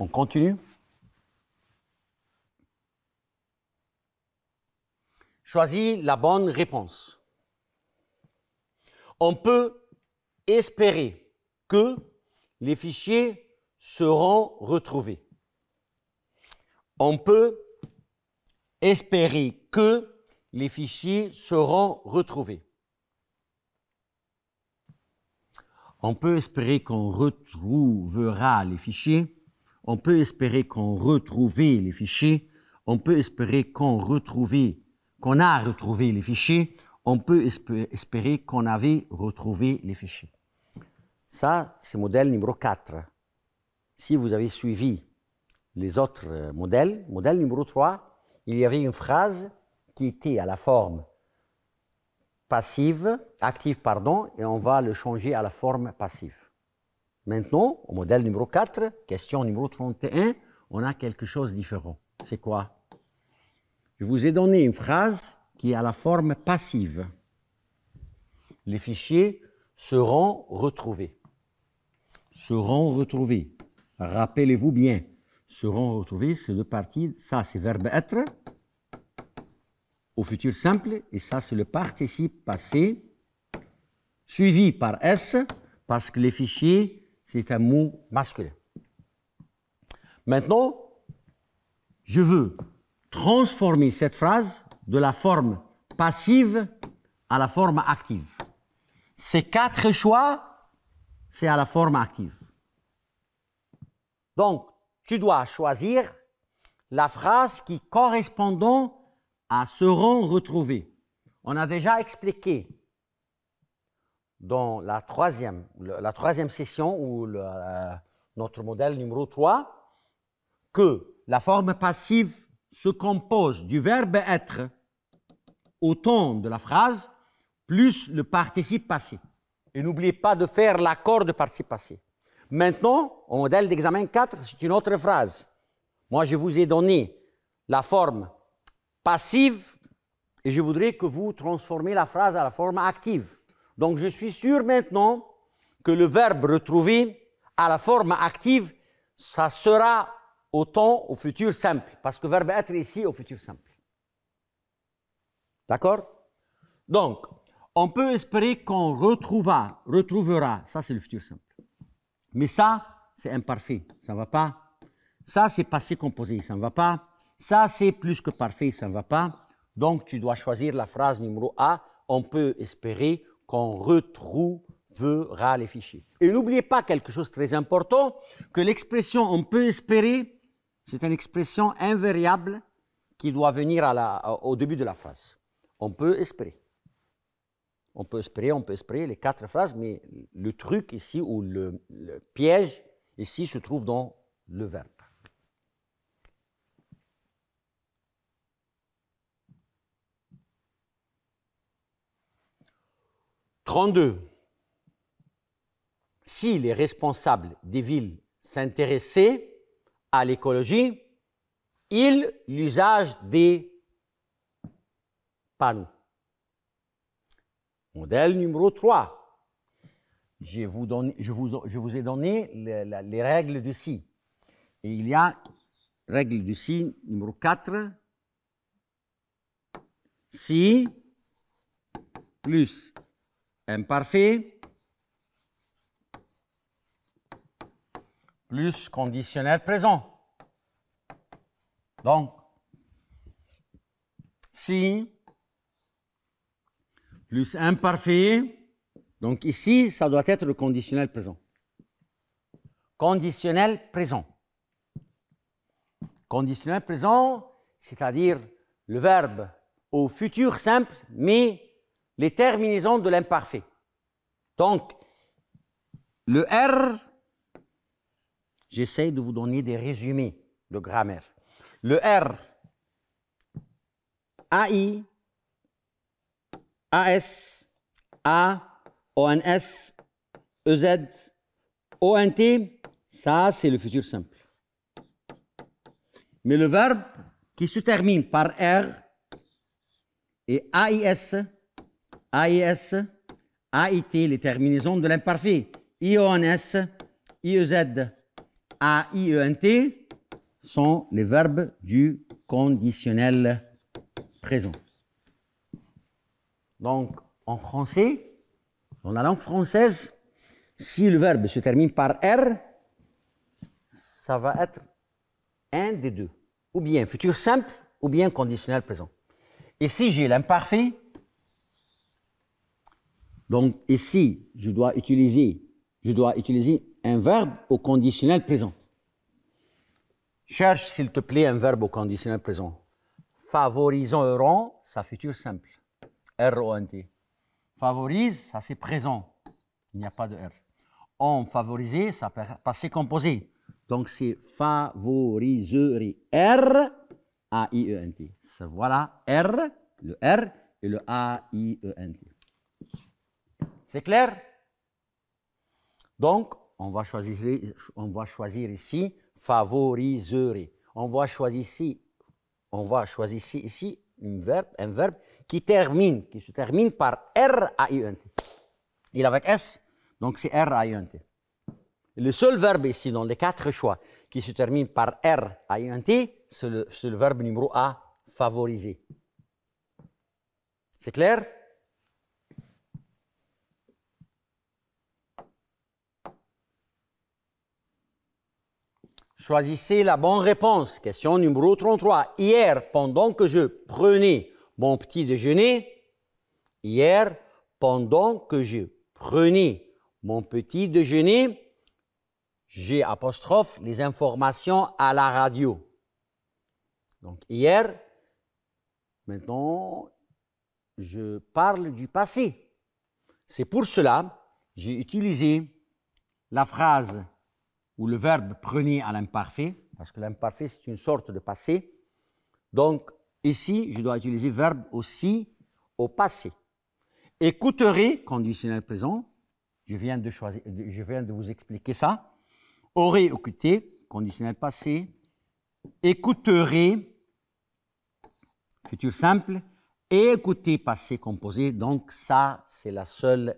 On continue. Choisis la bonne réponse. On peut espérer que les fichiers seront retrouvés. On peut espérer que les fichiers seront retrouvés. On peut espérer qu'on retrouvera les fichiers. On peut espérer qu'on retrouvera les fichiers. On peut espérer qu'on a retrouvé les fichiers. On peut espérer qu'on avait retrouvé les fichiers. Ça, c'est le modèle numéro 4. Si vous avez suivi les autres modèles, modèle numéro 3, il y avait une phrase qui était à la forme active, et on va le changer à la forme passive. Maintenant, au modèle numéro 4, question numéro 31, on a quelque chose de différent. C'est quoi? Je vous ai donné une phrase qui est à la forme passive. Les fichiers seront retrouvés. Seront retrouvés. Rappelez-vous bien, seront retrouvés, c'est deux parties. Ça, c'est verbe être au futur simple, et ça, c'est le participe passé, suivi par S, parce que les fichiers, c'est un mot masculin. Maintenant, je veux transformer cette phrase de la forme passive à la forme active. Ces 4 choix, c'est à la forme active. Donc, tu dois choisir la phrase qui correspond à seront retrouvés. On a déjà expliqué dans la troisième session ou notre modèle numéro 3 que la forme passive se compose du verbe être au temps de la phrase plus le participe passé. Et n'oubliez pas de faire l'accord de participe passé. Maintenant, au modèle d'examen 4, c'est une autre phrase. Moi, je vous ai donné la forme passive et je voudrais que vous transformez la phrase à la forme active. Donc, je suis sûr maintenant que le verbe retrouver à la forme active, ça sera au futur simple, parce que le verbe être ici au futur simple. D'accord? Donc, on peut espérer qu'on retrouvera, ça c'est le futur simple. Mais ça, c'est imparfait, ça ne va pas. Ça, c'est passé composé, ça ne va pas. Ça, c'est plus que parfait, ça ne va pas. Donc, tu dois choisir la phrase numéro A. On peut espérer qu'on retrouvera les fichiers. Et n'oubliez pas quelque chose de très important, que l'expression on peut espérer, c'est une expression invariable qui doit venir au début de la phrase. On peut espérer. On peut espérer les 4 phrases, mais le truc ici, ou le piège ici, se trouve dans le verbe. « 32. Si les responsables des villes s'intéressaient à l'écologie, l'usage des panneaux. » Modèle numéro 3. Je vous ai donné les règles de si. Et il y a règle de si numéro 4. Si plus imparfait plus conditionnel présent. Donc, si plus imparfait, donc ici, ça doit être le conditionnel présent. Conditionnel présent. Conditionnel présent, c'est-à-dire le verbe au futur simple, mais les terminaisons de l'imparfait. Donc, le R, j'essaie de vous donner des résumés de grammaire. Le R, AI, AS, A, ONS, EZ, ONT, ça c'est le futur simple. Mais le verbe qui se termine par R et AIS, AIS, AIT, les terminaisons de l'imparfait, IONS, IEZ, A-I-E-N-T sont les verbes du conditionnel présent. Donc, en français, dans la langue française, si le verbe se termine par R, ça va être un des deux. Ou bien futur simple, ou bien conditionnel présent. Et si j'ai l'imparfait, donc ici, je dois utiliser un verbe au conditionnel présent. Cherche, s'il te plaît, un verbe au conditionnel présent. Favoriseront, ça futur simple. R-O-N-T. Favorise, ça c'est présent. Il n'y a pas de R. On favorisé, ça passé composé. Donc c'est favoriserait. R-A-I-E-N-T. Voilà R, le R et le A-I-E-N-T. C'est clair? Donc, on va choisir ici favoriserait. On va choisir ici un verbe qui se termine par R-A-I-E-N-T. Il avec S, donc c'est R-A-I-E-N-T. Le seul verbe ici, dans les 4 choix, qui se termine par R-A-I-E-N-T, c'est le verbe numéro A, favoriser. C'est clair? Choisissez la bonne réponse. Question numéro 33. Hier, pendant que je prenais mon petit déjeuner, j'ai apostrophe les informations à la radio. Donc hier, maintenant, je parle du passé. C'est pour cela que j'ai utilisé la phrase ou le verbe prenez à l'imparfait, parce que l'imparfait c'est une sorte de passé. Donc ici, je dois utiliser le verbe aussi au passé. Écouterez, conditionnel présent, je viens de vous expliquer ça. Aurait écouté, conditionnel passé. Écouterez, futur simple. Et écouter, passé composé. Donc ça, c'est la seule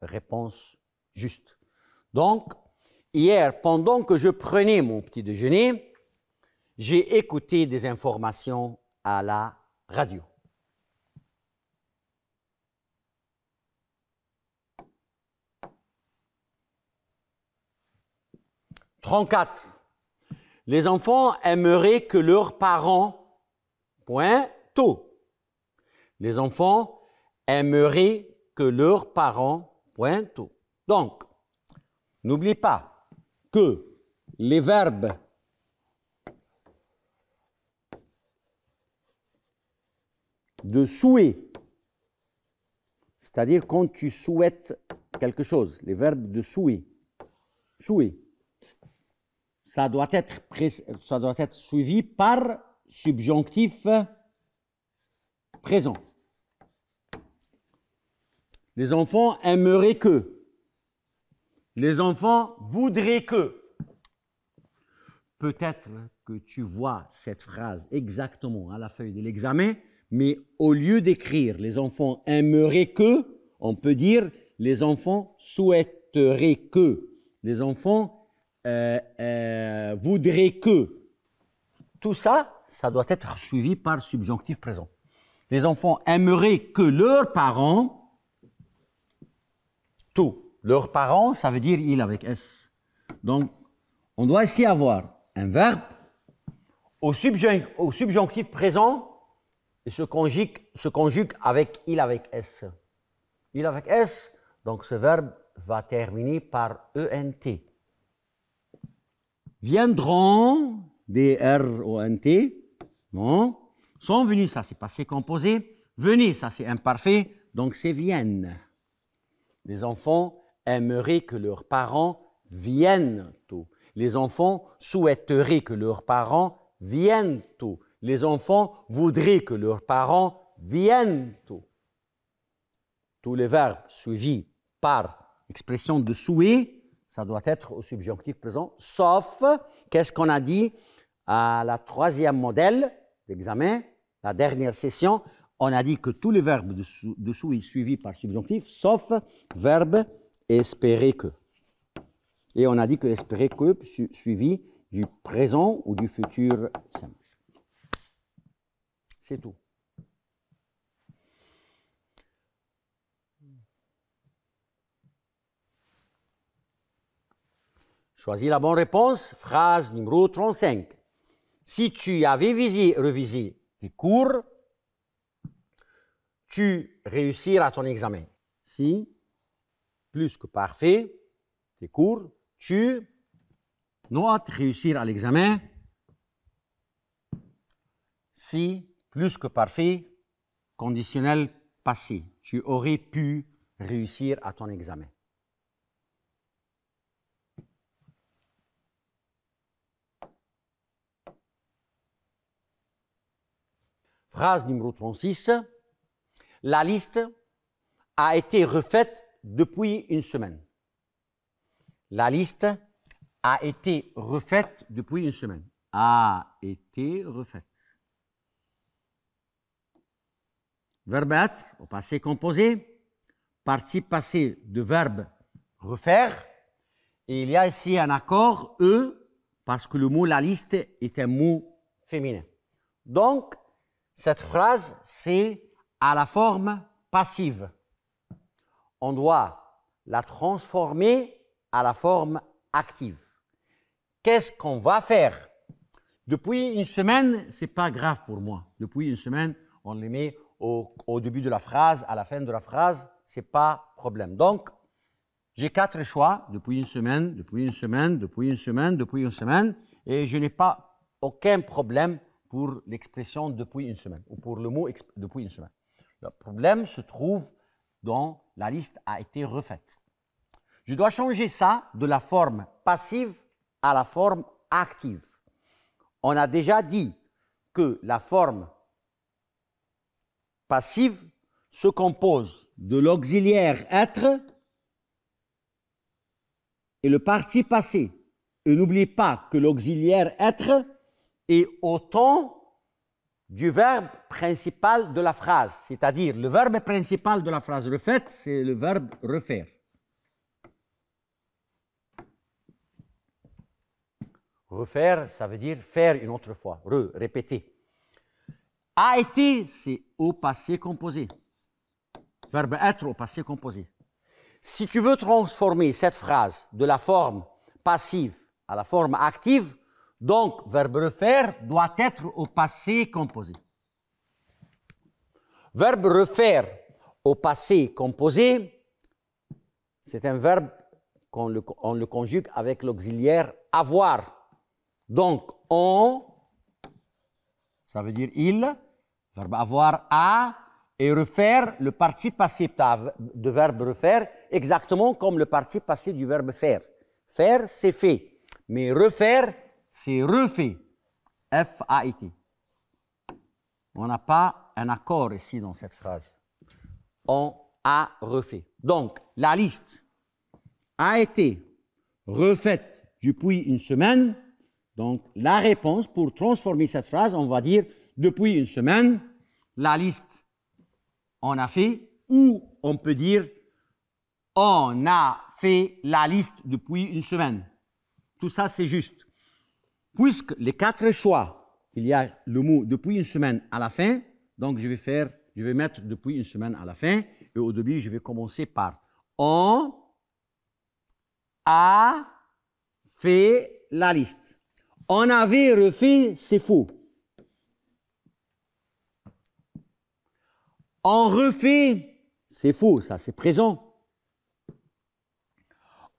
réponse juste. Donc, hier, pendant que je prenais mon petit déjeuner, j'ai écouté des informations à la radio. « 34. Les enfants aimeraient que leurs parents... tôt. Les enfants aimeraient que leurs parents... tôt. Donc, n'oublie pas que les verbes de souhait, c'est-à-dire quand tu souhaites quelque chose, les verbes de souhait, ça doit être suivi par subjonctif présent. Les enfants aimeraient que. Les enfants voudraient que. Peut-être que tu vois cette phrase exactement à la feuille de l'examen, mais au lieu d'écrire les enfants aimeraient que, on peut dire les enfants souhaiteraient que. Les enfants voudraient que. Tout ça, ça doit être suivi par subjonctif présent. Les enfants aimeraient que leurs parents, tout. Leurs parents, ça veut dire il avec S. Donc, on doit ici avoir un verbe au subjonctif présent et se conjugue avec il avec S. Il avec S, donc ce verbe va terminer par ENT. Viendront, D-R-O-N-T, non. Sont venus, ça c'est passé composé. Venez, ça c'est imparfait, donc c'est viennent. Les enfants aimeraient que leurs parents viennent tôt. Les enfants souhaiteraient que leurs parents viennent tôt. Les enfants voudraient que leurs parents viennent tôt. Tous les verbes suivis par expression de souhait, ça doit être au subjonctif présent, sauf, qu'est-ce qu'on a dit à la 3e modèle d'examen, la dernière session, on a dit que tous les verbes de souhait suivis par subjonctif, sauf verbe espérer que. Et on a dit que espérer que suivi du présent ou du futur simple. C'est tout. Choisis la bonne réponse. Phrase numéro 35. Si tu avais révisé tes cours, tu réussiras ton examen. Si, plus que parfait, tes cours, tu notes réussir à l'examen. Si, plus que parfait, conditionnel passé. Tu aurais pu réussir à ton examen. Phrase numéro 36. La liste a été refaite depuis une semaine. La liste a été refaite depuis une semaine. A été refaite. Verbe être au passé composé. Participe passé de verbe refaire. Et il y a ici un accord E parce que le mot la liste est un mot féminin. Donc, cette phrase, c'est à la forme passive. On doit la transformer à la forme active. Qu'est-ce qu'on va faire? Depuis une semaine, ce n'est pas grave pour moi. Depuis une semaine, on les met au début de la phrase, à la fin de la phrase, ce n'est pas problème. Donc, j'ai 4 choix, depuis une semaine, depuis une semaine, depuis une semaine, depuis une semaine, et je n'ai pas aucun problème pour l'expression depuis une semaine, ou pour le mot depuis une semaine. Le problème se trouve dans la liste a été refaite. Je dois changer ça de la forme passive à la forme active. On a déjà dit que la forme passive se compose de l'auxiliaire être et le participe passé. Et n'oubliez pas que l'auxiliaire être est autant du verbe principal de la phrase. C'est-à-dire, le verbe principal de la phrase refaite, c'est le verbe refaire. Refaire, ça veut dire faire une autre fois, répéter. A été, c'est au passé composé. Verbe être au passé composé. Si tu veux transformer cette phrase de la forme passive à la forme active, donc verbe refaire doit être au passé composé. Verbe refaire au passé composé, c'est un verbe qu'on le conjugue avec l'auxiliaire avoir. Donc, on, ça veut dire il, verbe avoir a, et refaire le participe passé de verbe refaire, exactement comme le participe passé du verbe faire. Faire, c'est fait. Mais refaire, c'est refait. F-A-I-T. On n'a pas un accord ici dans cette phrase. On a refait. Donc, la liste a été refaite depuis une semaine. Donc, la réponse, pour transformer cette phrase, on va dire depuis une semaine, la liste, on a fait, ou on peut dire on a fait la liste depuis une semaine. Tout ça, c'est juste. Puisque les 4 choix, il y a le mot depuis une semaine à la fin, donc je vais mettre depuis une semaine à la fin, et au début, je vais commencer par on a fait la liste. On avait refait, c'est faux. On refait, c'est faux, ça c'est présent.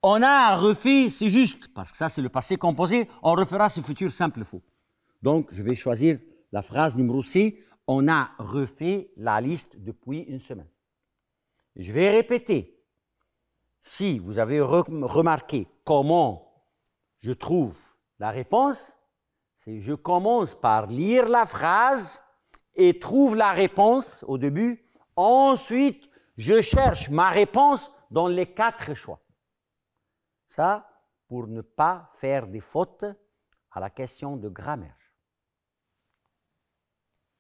On a refait, c'est juste, parce que ça c'est le passé composé, on refera ce futur simple faux. Donc je vais choisir la phrase numéro C, on a refait la liste depuis une semaine. Je vais répéter. Si vous avez remarqué comment je trouve la réponse, c'est je commence par lire la phrase et trouve la réponse au début. Ensuite, je cherche ma réponse dans les 4 choix. Ça, pour ne pas faire des fautes à la question de grammaire.